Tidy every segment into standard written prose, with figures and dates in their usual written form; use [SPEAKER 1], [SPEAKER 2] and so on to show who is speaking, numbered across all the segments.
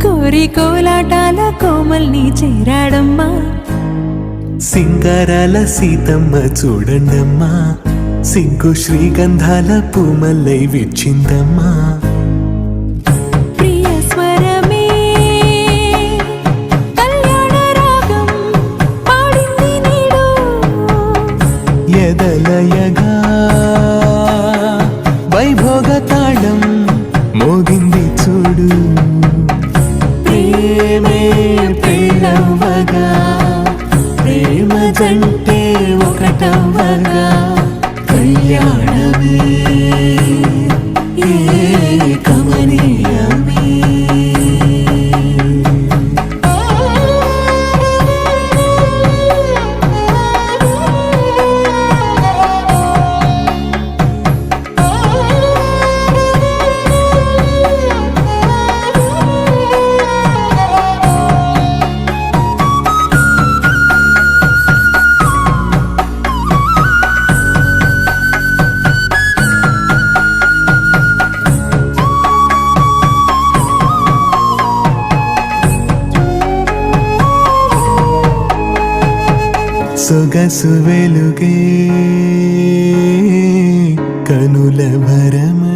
[SPEAKER 1] కోరి కోలాటాల కోమల్ని చేరాడమ్మా.
[SPEAKER 2] సింగారాల సీతమ్మ చూడండమ్మా, సింగు శ్రీగంధాల పూమల్లై విచ్చిందమ్మా.
[SPEAKER 1] ప్రియ స్వరమే కళ్యాణ రాగం పాడింది నీడు,
[SPEAKER 2] ఎదలయగా వైభోగ తాళం మోగింది చూడు. ప్రేమే పెళ్ళవ్వగా, ప్రేమ జంటే ఒకటవ్వగా, కళ్యాణమే కమనీయమే. సొగసు వెలుగే కనుల భరమై.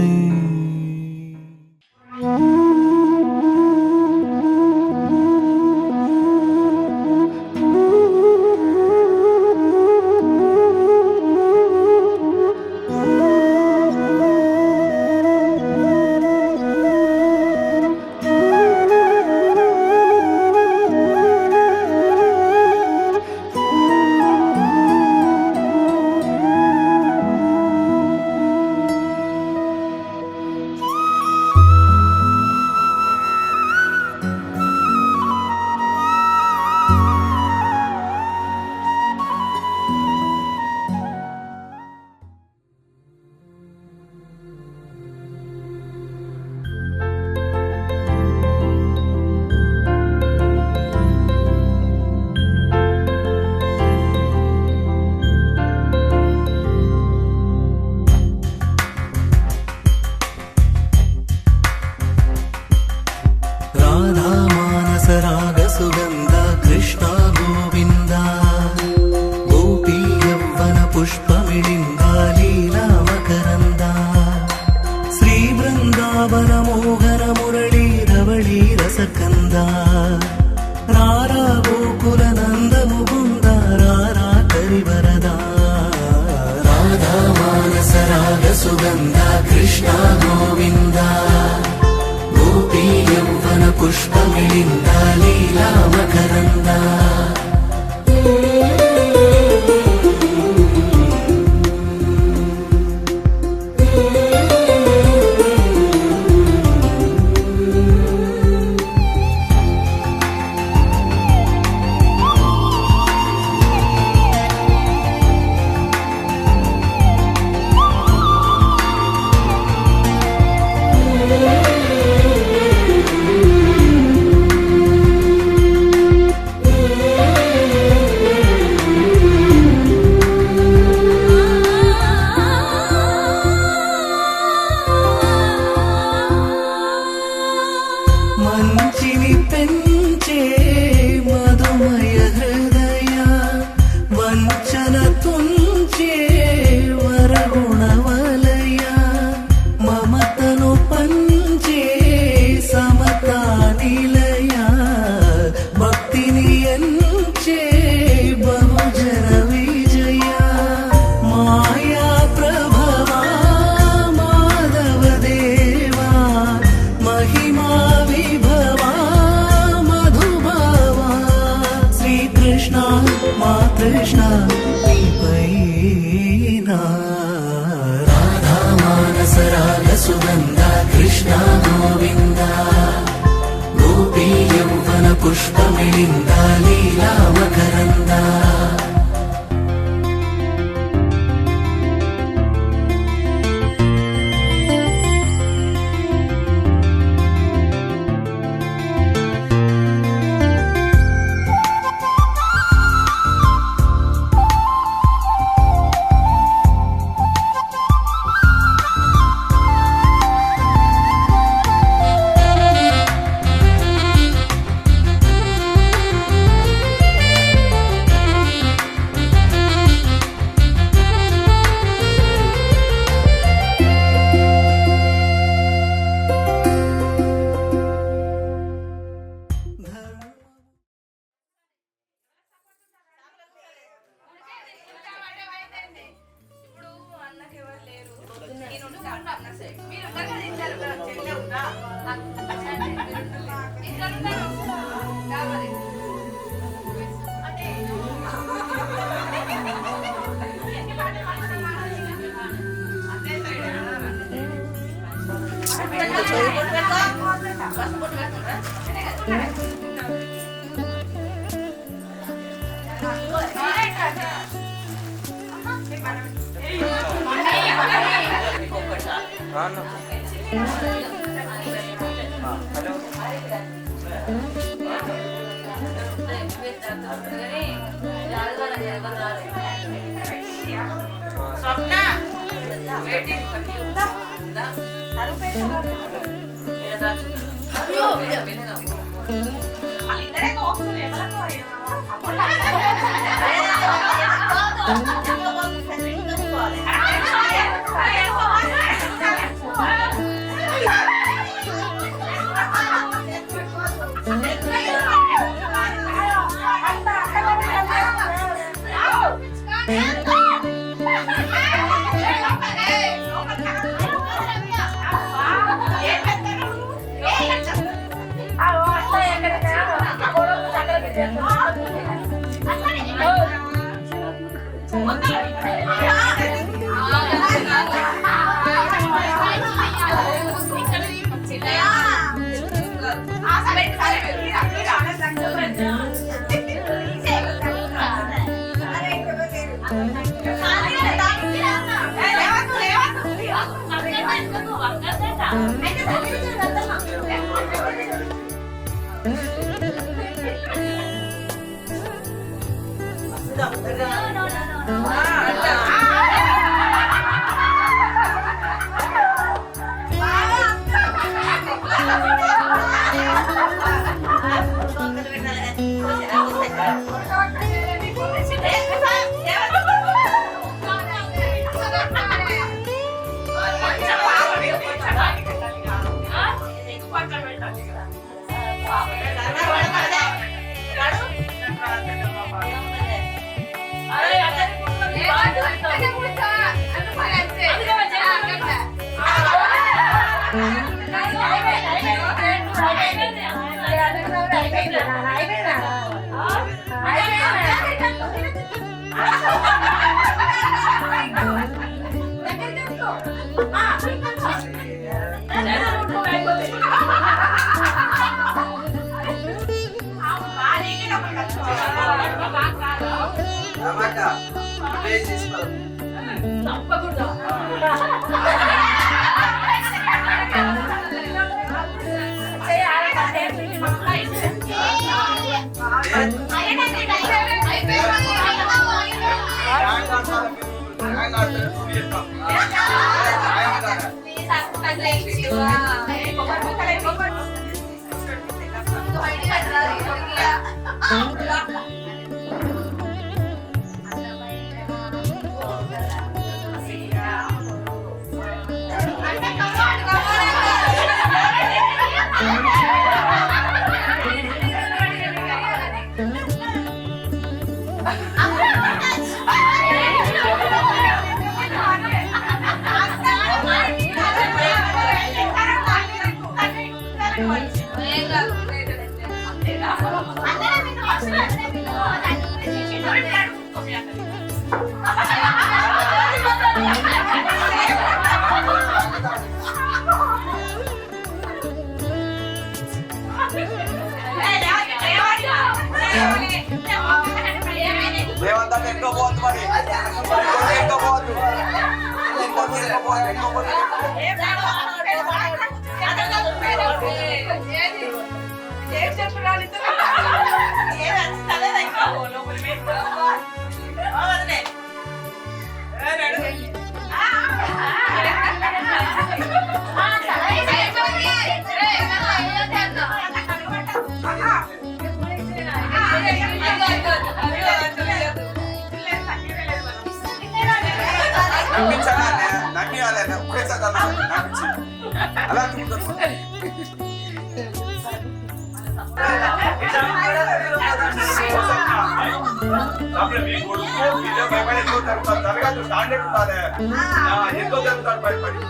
[SPEAKER 3] ఆంటీ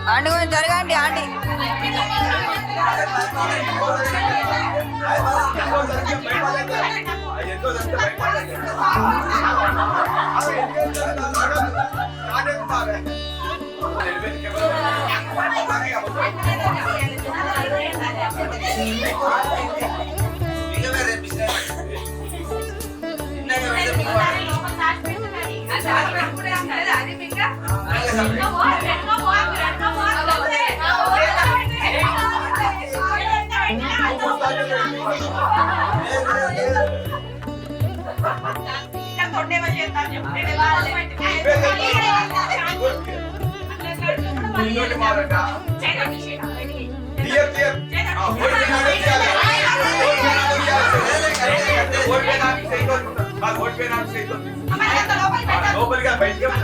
[SPEAKER 3] కొంచెం జరగండి ఆంటీ
[SPEAKER 4] లోపలిగా బయటికి బయట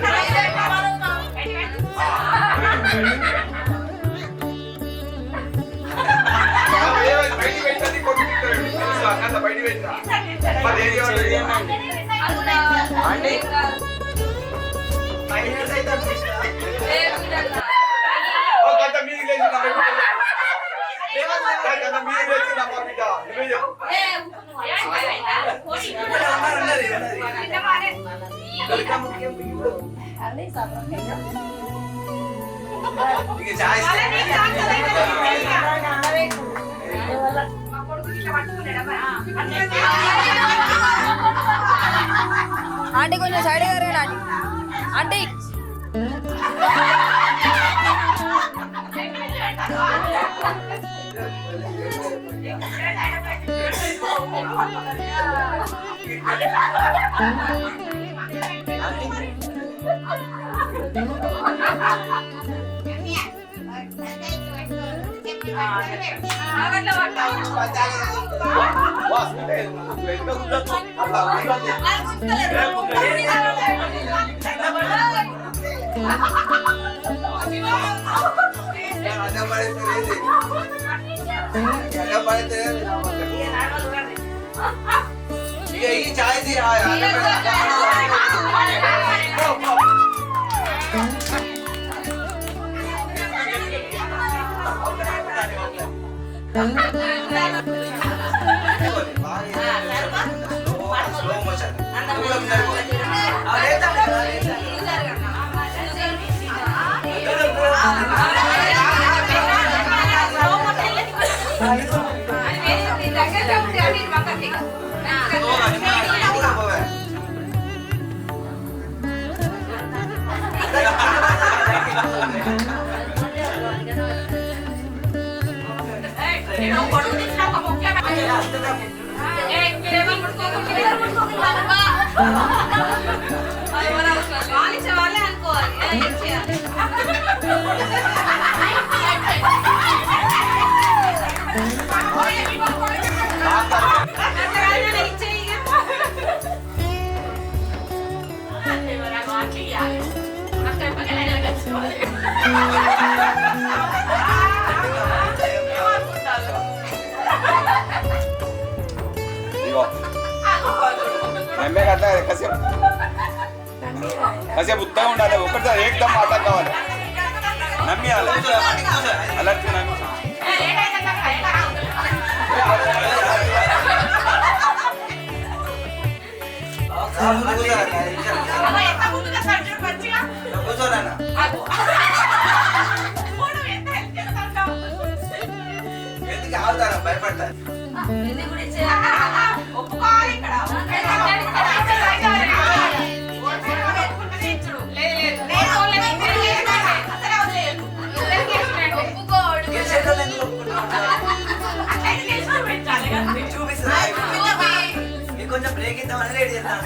[SPEAKER 3] ఆంటీ కొంచెం సైడ్ గారు ఆంటీ కాసేపు ఉత్తగా ఉండాలి ఒకటిసారి ఏకదం మాట కావాలి నమ్మి అలర్ట్ నమ్మి భయపడతారు కొంచెం బ్రేక్ ఇద్దామని రెడీ చేస్తాను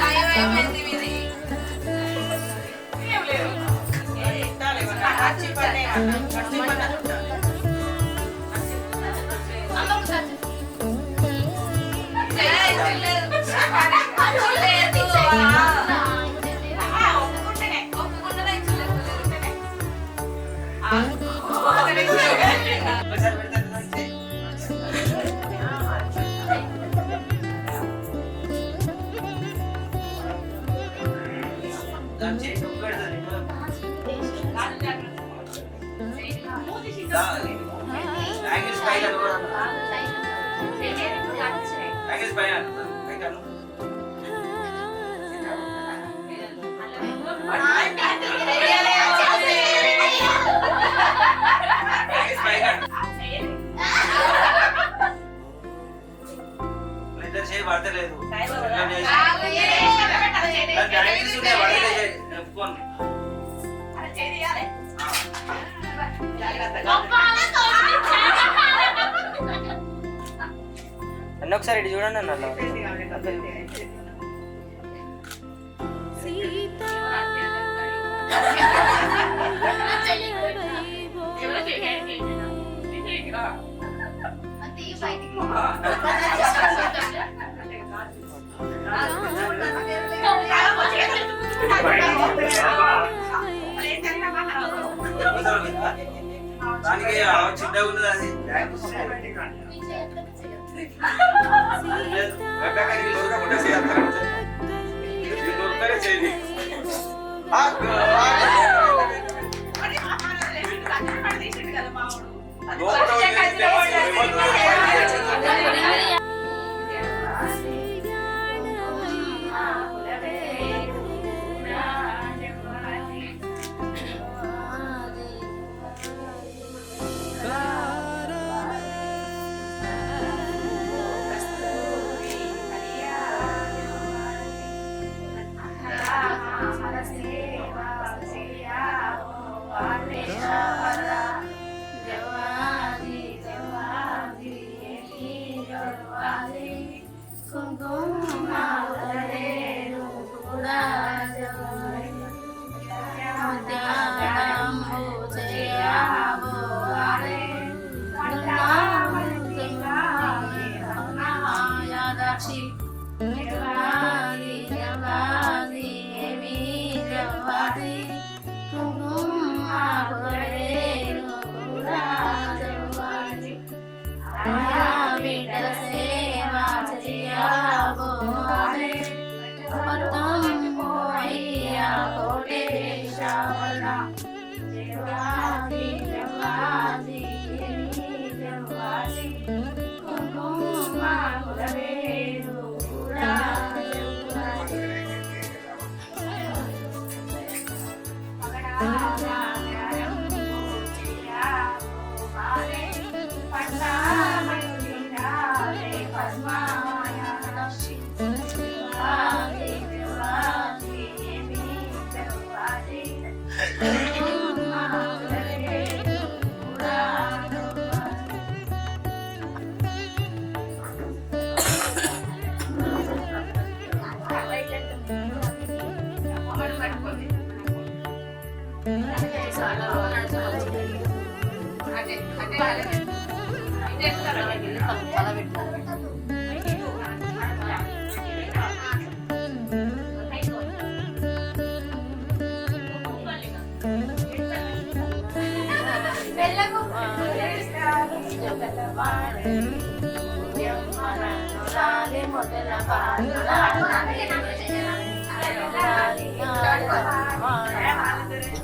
[SPEAKER 3] పడతలేదు
[SPEAKER 5] అన్న ఒకసారి ఇటు చూడండి అన్న అలా.
[SPEAKER 1] సీతా
[SPEAKER 3] దానికి చిన్నగా ఉన్నది అది దొరకకుండా చేయాలి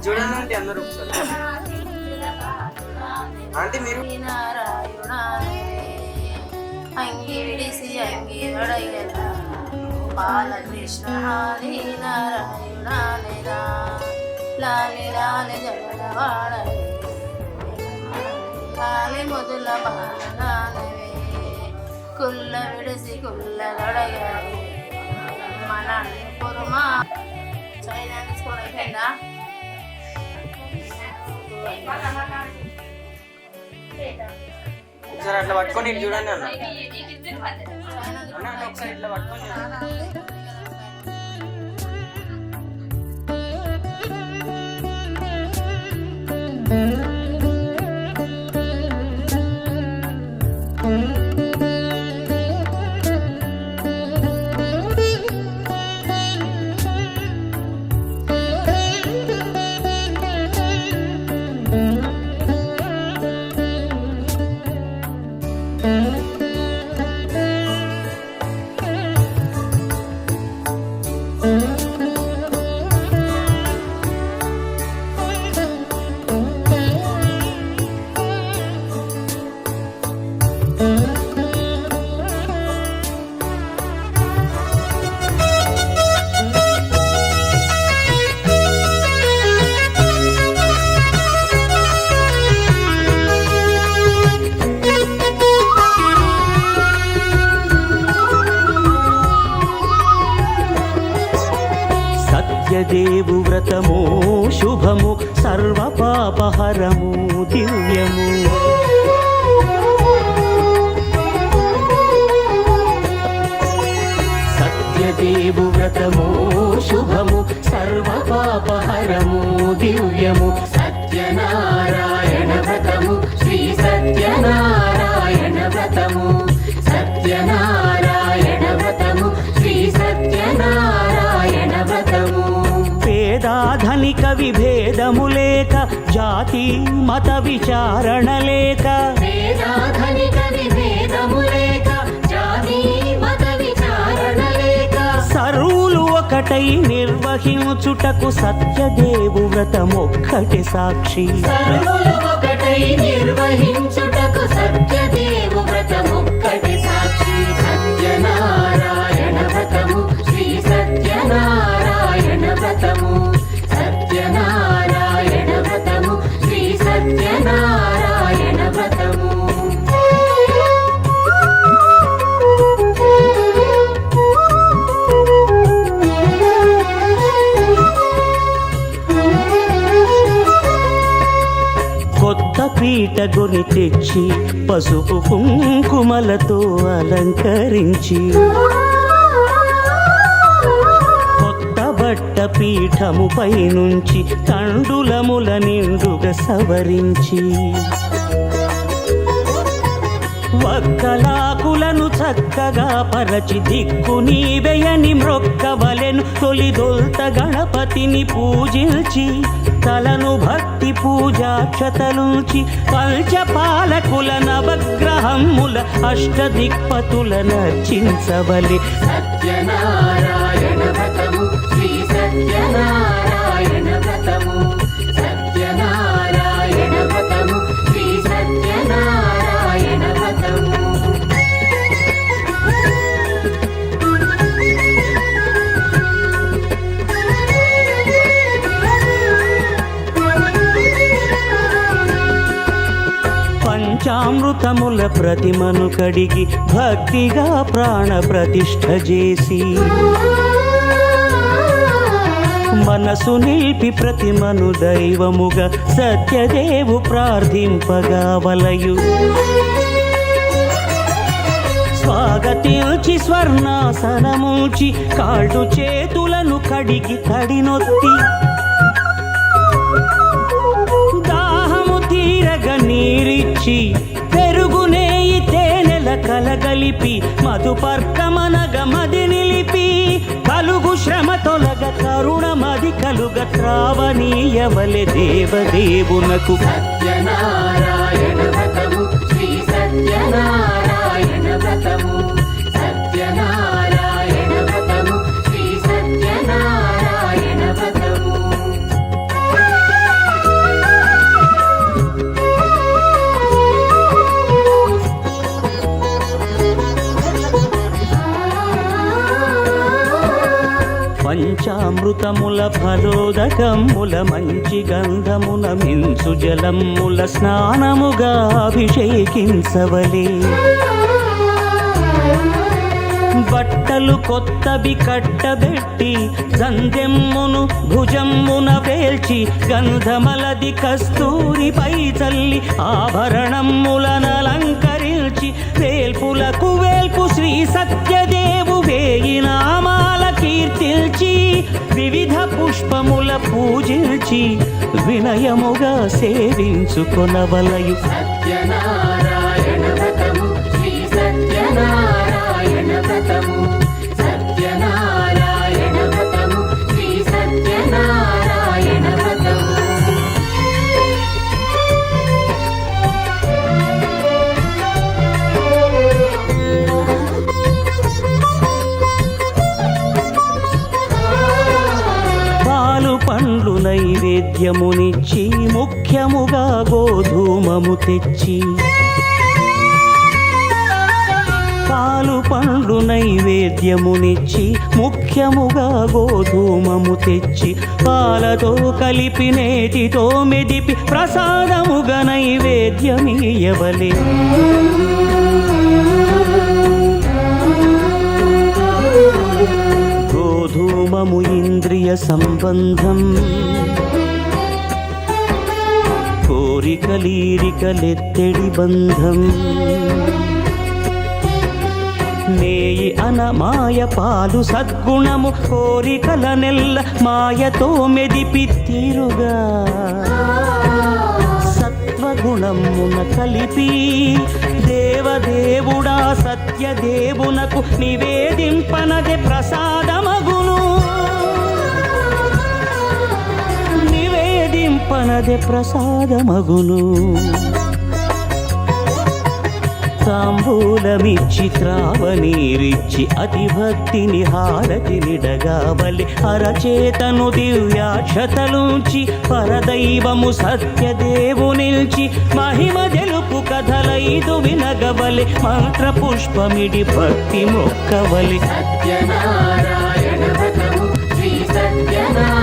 [SPEAKER 5] చూడండి అంటే అందరూ ఒకసారి అంటే మీరు
[SPEAKER 6] అంగిడిసి అంగిరడయ్యల బాలకృష్ణ హరి నారాయణ లాలి లాలి జగడవాడలే లాలి మొదల బాలనానవే కుల్ల విడిసి కుల్ల గడగలే మన కురుమా చైనా తీసుకోవడం అయిపోయిందా
[SPEAKER 5] ఒకసారి అట్లా పట్టుకొని ఇటు చూడండి అన్న అన్న ఒకసారి ఇట్లా పట్టుకొని
[SPEAKER 7] సత్యదేవు వ్రతము శుభము సర్వ పాపహరము దివ్యము. సత్యదేవు వ్రతము శుభము సర్వ పాపహరము దివ్యము. సత్యనారాయణ వ్రతము శ్రీ సత్యనారాయణ వ్రతము. సత్యనారాయణ వ్రతము శ్రీ సత్యనారాయణ వ్రతము. పేదాధనిక విభేదము లేక జాతి మత విచారణ లేక. పేదాధనిక విభేదము లేక జాతి మత విచారణ లేక. సర్వులు ఒకటై నిర్వహించుటకు సత్యదేవు వ్రతమొక్కటి సాక్షి. సర్వులు ఒకటై నిర్వహించుటకు సత్యదేవు వ్రతమొక్కటి సాక్షి. సత్యనారాయణ వ్రతము శ్రీ సత్యనారాయణ వ్రతము. సత్యనారాయణ వ్రతము శ్రీ సత్యనారాయణ వ్రతము. కొత్త పీట గొని తెచ్చి పసుపు కుంకుమలతో అలంకరించి. కొత్త బట్ట పీఠముపై నుంచి తండులముల నిండుగా సవరించి. వక్కలాకులను చక్కగా పరచి దిక్కు నీవెయని మ్రొక్కవలెను. తొలిదొల్త గణపతిని పూజించి తలను భక్తి పూజాక్షతలుంచి పంచపాలకుల నవగ్రహముల అష్టదిక్పతుల నర్చించవలె. సత్యనారాయణ వ్రతము శ్రీ సత్యనారాయణ వ్రతము. సత్యనారాయణ వ్రతము శ్రీ సత్యనారాయణ వ్రతము. పంచామృతముల ప్రతిమను కడిగి భక్తిగా ప్రాణ ప్రతిష్ఠ చేసి. మనసు నిలిపి ప్రతిమను దైవముగా సత్యదేవు ప్రార్థింపగా వలయు. స్వాగతించి స్వర్ణాసనముంచి కాళ్ళు చేతులను కడిగి తడినొత్తి. దాహము తీరగ నీరిచ్చి పెరుగునేయి తేనెల కలగలిపి మధుపర్కమనగ మది నిలిపి. కలుగు శ్రమ తొలగ కరుణ మది కలుగ త్రావనీయవలె దేవదేవునకు. సత్యనారాయణ వ్రతము శ్రీ సత్యనారాయణ వ్రతము. సత్యనారాయణ వ్రతము శ్రీ సత్యనారాయణ వ్రతము. పంచామృతముల ఫలోదకముల మంచి గంధమున మించు జలముల స్నానముగా అభిషేకించవలే. బట్టలు కొత్తవి కట్టబెట్టి సందెమ్మును భుజమ్మున వేల్చి గంధమలది కస్తూరిపై చల్లి ఆభరణములనలంకరించి. వేల్పులకు వేల్పు శ్రీ సత్యదేవు వేయి నామాల కీర్తిల్చి. వివిధ పుష్పముల పూజించి వినయముగా సేవించుకొనవలయు. సత్యనారాయణ వ్రతము శ్రీ సత్యనారాయణ వ్రతము. సత్యనారాయణ వ్రతము శ్రీ సత్యనారాయణ వ్రతము. పాలు పండ్లు నైవేద్యమునిచ్చి ముఖ్యముగా గోధూమము తెచ్చి. పాలు పండ్లు నైవేద్యమునిచ్చి ముఖ్యముగా గోధూమము తెచ్చి. పాలతో కలిపి నేతితో మెదిపి ప్రసాదముగా నైవేద్యమీయవలే. గోధూమము ఇంద్రియ సంబంధం కోరికలీరికలెత్తడి బంధం నేయి అనమాయ పాలు సద్గుణము కోరికల నెల్ల మాయతో మెదిపి తీరుగా సత్వగుణమున కలిపి దేవదేవుడా సత్యదేవునకు నివేదింపనదే ప్రసాదమగును నివేదింపనదే ప్రసాదమగును తాంబూలమిచ్చి త్రావనీరిచ్చి అతిభక్తిని హారతినిడగావలి అరచేతను దివ్యాక్షతలుంచి పరదైవము సత్యదేవునిల్చి మహిమ తెలుపు కథలైదు వినగవలి మంత్ర పుష్పమిడి భక్తి మొక్కవలి
[SPEAKER 1] సత్యనారాయణ వ్రతము శ్రీ సత్యనారాయణ